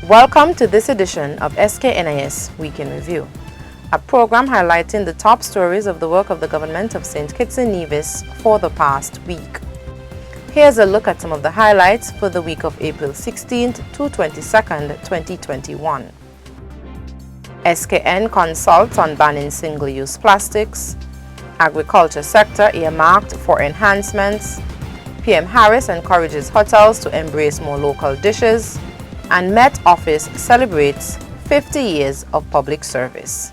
Welcome to this edition of SKNIS Week in Review, a program highlighting the top stories of the work of the government of St. Kitts and Nevis for the past week. Here's a look at some of the highlights for the week of April 16th to 22nd, 2021. SKN consults on banning single-use plastics. Agriculture sector earmarked for enhancements. PM Harris encourages hotels to embrace more local dishes. And Met Office celebrates 50 years of public service.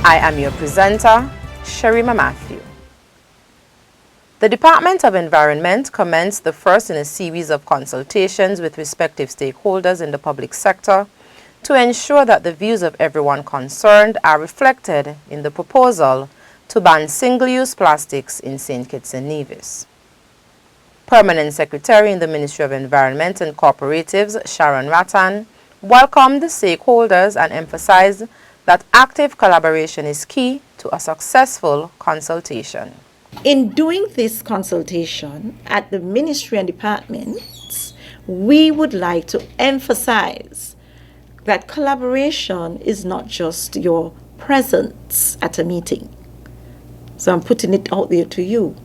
I am your presenter, Sharima Matthew. The Department of Environment commenced the first in a series of consultations with respective stakeholders in the public sector to ensure that the views of everyone concerned are reflected in the proposal to ban single-use plastics in St. Kitts and Nevis. Permanent Secretary in the Ministry of Environment and Cooperatives, Sharon Rattan, welcomed the stakeholders and emphasized that active collaboration is key to a successful consultation. In doing this consultation at the Ministry and departments, we would like to emphasize that collaboration is not just your presence at a meeting. So I'm putting it out there to you.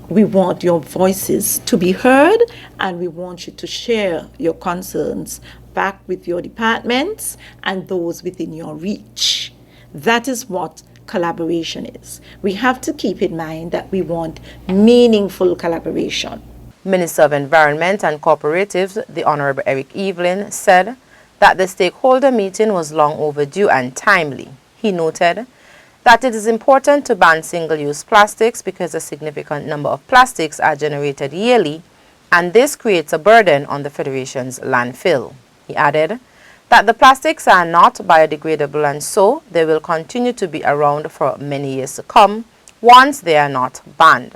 We want your voices to be heard, and we want you to share your concerns back with your departments and those within your reach. That is what collaboration is. We have to keep in mind that we want meaningful collaboration. Minister of Environment and Cooperatives, the Honorable Eric Evelyn, said that the stakeholder meeting was long overdue and timely. He noted that it is important to ban single-use plastics because a significant number of plastics are generated yearly, and this creates a burden on the Federation's landfill. He added that the plastics are not biodegradable, and so they will continue to be around for many years to come once they are not banned.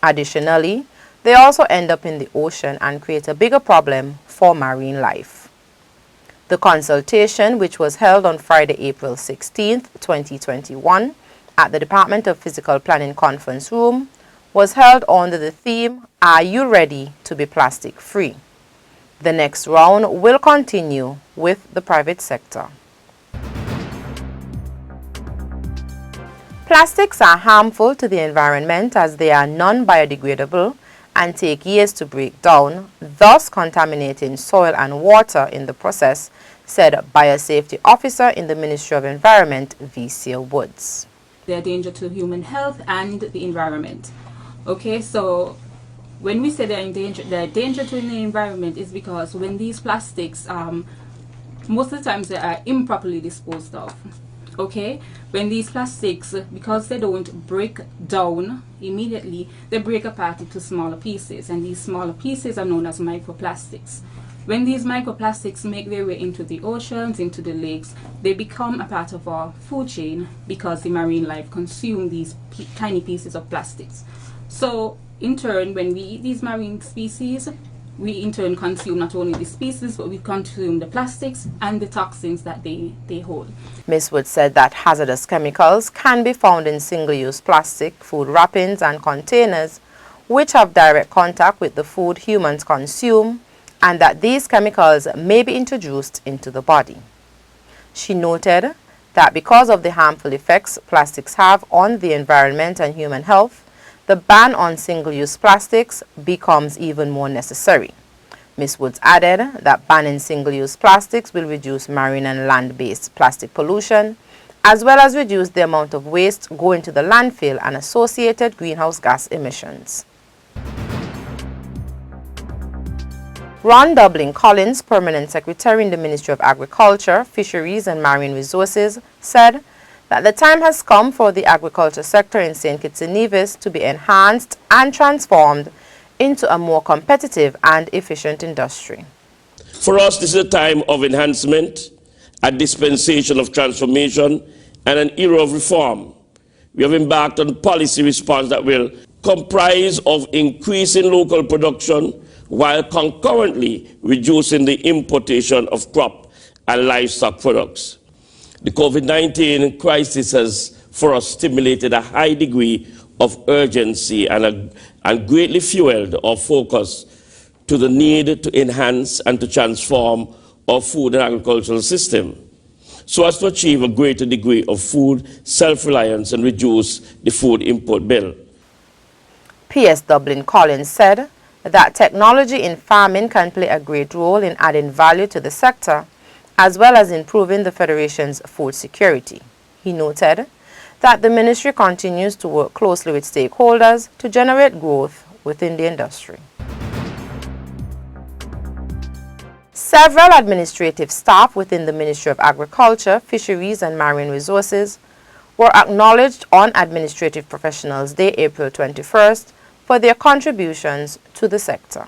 Additionally, they also end up in the ocean and create a bigger problem for marine life. The consultation, which was held on Friday, April 16th, 2021, at the Department of Physical Planning Conference Room, was held under the theme, Are You Ready to be Plastic Free? The next round will continue with the private sector. Plastics are harmful to the environment as they are non-biodegradable and take years to break down, thus contaminating soil and water in the process, said Biosafety Officer in the Ministry of Environment, V.C. Woods. They are a danger to human health and the environment. Okay, so when we say they're a danger to the environment is because when these plastics, most of the times they are improperly disposed of. Okay, when these plastics, because they don't break down immediately, they break apart into smaller pieces, and these smaller pieces are known as microplastics. When these microplastics make their way into the oceans, into the lakes, they become a part of our food chain because the marine life consume these tiny pieces of plastics. So in turn, when we eat these marine species, we in turn consume not only the species, but we consume the plastics and the toxins that they hold. Ms. Wood said that hazardous chemicals can be found in single-use plastic, food wrappings and containers, which have direct contact with the food humans consume, and that these chemicals may be introduced into the body. She noted that because of the harmful effects plastics have on the environment and human health, the ban on single-use plastics becomes even more necessary. Ms. Woods added that banning single-use plastics will reduce marine and land-based plastic pollution, as well as reduce the amount of waste going to the landfill and associated greenhouse gas emissions. Ron Dublin Collins, Permanent Secretary in the Ministry of Agriculture, Fisheries and Marine Resources, said that the time has come for the agriculture sector in St. Kitts and Nevis to be enhanced and transformed into a more competitive and efficient industry. For us, this is a time of enhancement, a dispensation of transformation, and an era of reform. We have embarked on policy response that will comprise of increasing local production while concurrently reducing the importation of crop and livestock products. The COVID-19 crisis has, for us, stimulated a high degree of urgency and greatly fueled our focus to the need to enhance and to transform our food and agricultural system so as to achieve a greater degree of food self-reliance and reduce the food import bill. P.S. Dublin Collins said that technology in farming can play a great role in adding value to the sector as well as improving the Federation's food security. He noted that the ministry continues to work closely with stakeholders to generate growth within the industry. Several administrative staff within the Ministry of Agriculture, Fisheries and Marine Resources were acknowledged on Administrative Professionals Day, April 21st, for their contributions to the sector.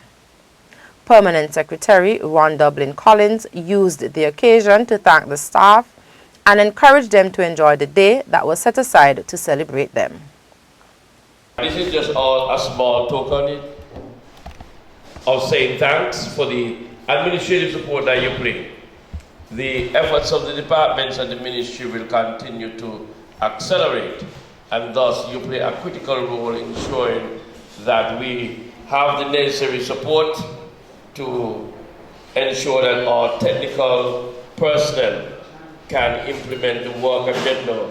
Permanent Secretary Ron Dublin Collins used the occasion to thank the staff and encourage them to enjoy the day that was set aside to celebrate them. This is just a small token of saying thanks for the administrative support that you bring. The efforts of the departments and the ministry will continue to accelerate, and thus you play a critical role in ensuring that we have the necessary support to ensure that our technical personnel can implement the work agenda,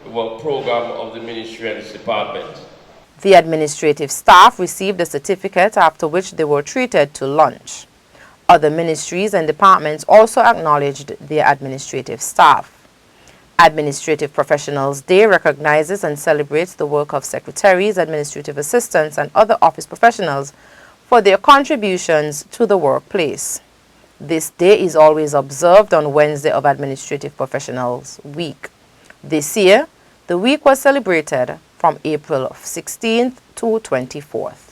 the work program of the ministry and its department. The administrative staff received a certificate, after which they were treated to lunch. Other ministries and departments also acknowledged their administrative staff. Administrative Professionals Day recognizes and celebrates the work of secretaries, administrative assistants, and other office professionals for their contributions to the workplace. This day is always observed on Wednesday of Administrative Professionals Week. This year, the week was celebrated from April 16th to 24th.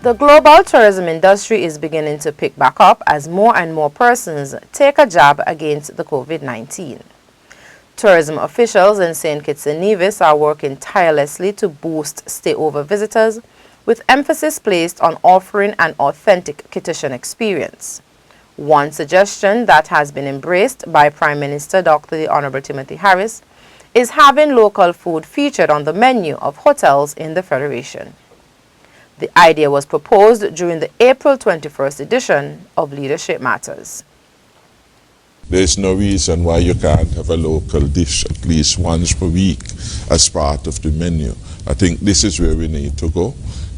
The global tourism industry is beginning to pick back up as more and more persons take a jab against the COVID-19. Tourism officials in St. Kitts and Nevis are working tirelessly to boost stayover visitors, with emphasis placed on offering an authentic Kittitian experience. One suggestion that has been embraced by Prime Minister Dr. the Honorable Timothy Harris is having local food featured on the menu of hotels in the Federation. The idea was proposed during the April 21st edition of Leadership Matters. There's no reason why you can't have a local dish at least once per week as part of the menu. I think this is where we need to go.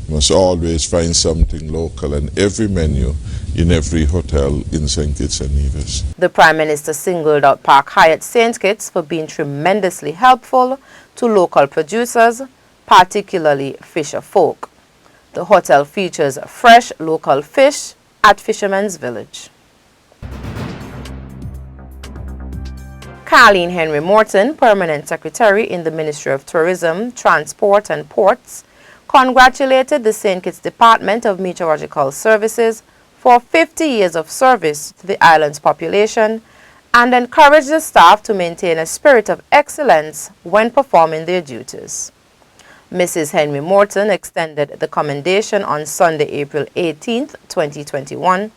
You must always find something local in every menu in every hotel in St. Kitts and Nevis. The Prime Minister singled out Park Hyatt St. Kitts for being tremendously helpful to local producers, particularly fisher folk. The hotel features fresh local fish at Fisherman's Village. Carleen Henry Morton, Permanent Secretary in the Ministry of Tourism, Transport and Ports, congratulated the St. Kitts Department of Meteorological Services for 50 years of service to the island's population and encouraged the staff to maintain a spirit of excellence when performing their duties. Mrs. Henry Morton extended the commendation on Sunday, April 18, 2021,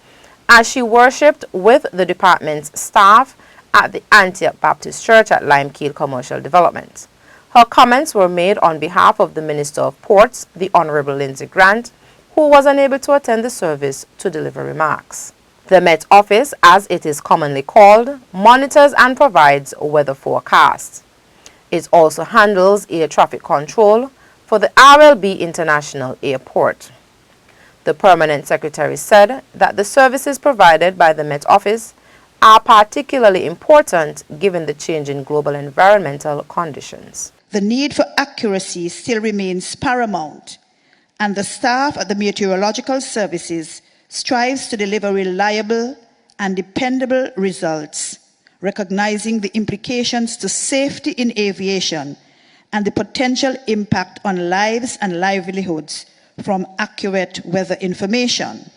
as she worshipped with the department's staff at the Antioch Baptist Church at Limekeel Commercial Development. Her comments were made on behalf of the Minister of Ports, the Honorable Lindsay Grant, who was unable to attend the service to deliver remarks. The Met Office, as it is commonly called, monitors and provides weather forecasts. It also handles air traffic control for the RLB International Airport. The Permanent Secretary said that the services provided by the Met Office are particularly important given the changing global environmental conditions. The need for accuracy still remains paramount, and the staff at the Meteorological Services strives to deliver reliable and dependable results, recognizing the implications to safety in aviation and the potential impact on lives and livelihoods from accurate weather information.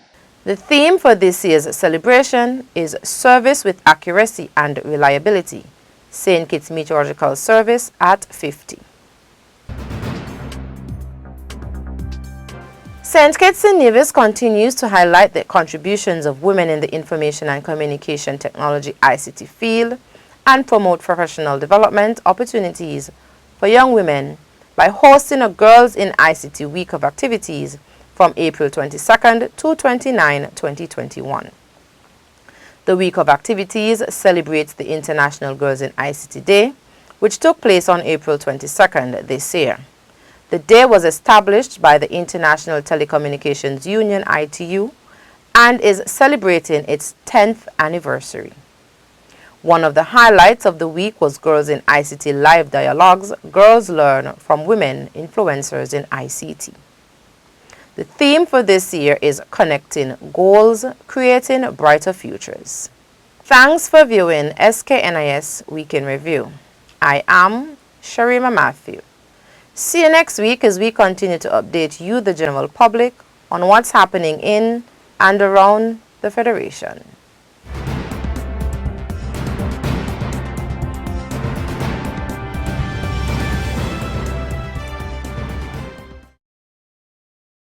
The theme for this year's celebration is Service with Accuracy and Reliability, St. Kitts Meteorological Service at 50. St. Kitts and Nevis continues to highlight the contributions of women in the information and communication technology ICT field and promote professional development opportunities for young women by hosting a Girls in ICT Week of activities from April 22nd to 29, 2021. The Week of Activities celebrates the International Girls in ICT Day, which took place on April 22nd this year. The day was established by the International Telecommunications Union (ITU) and is celebrating its 10th anniversary. One of the highlights of the week was Girls in ICT Live Dialogues, Girls Learn from Women Influencers in ICT. The theme for this year is Connecting Goals, Creating Brighter Futures. Thanks for viewing SKNIS Week in Review. I am Sharima Matthew. See you next week as we continue to update you, the general public, on what's happening in and around the Federation.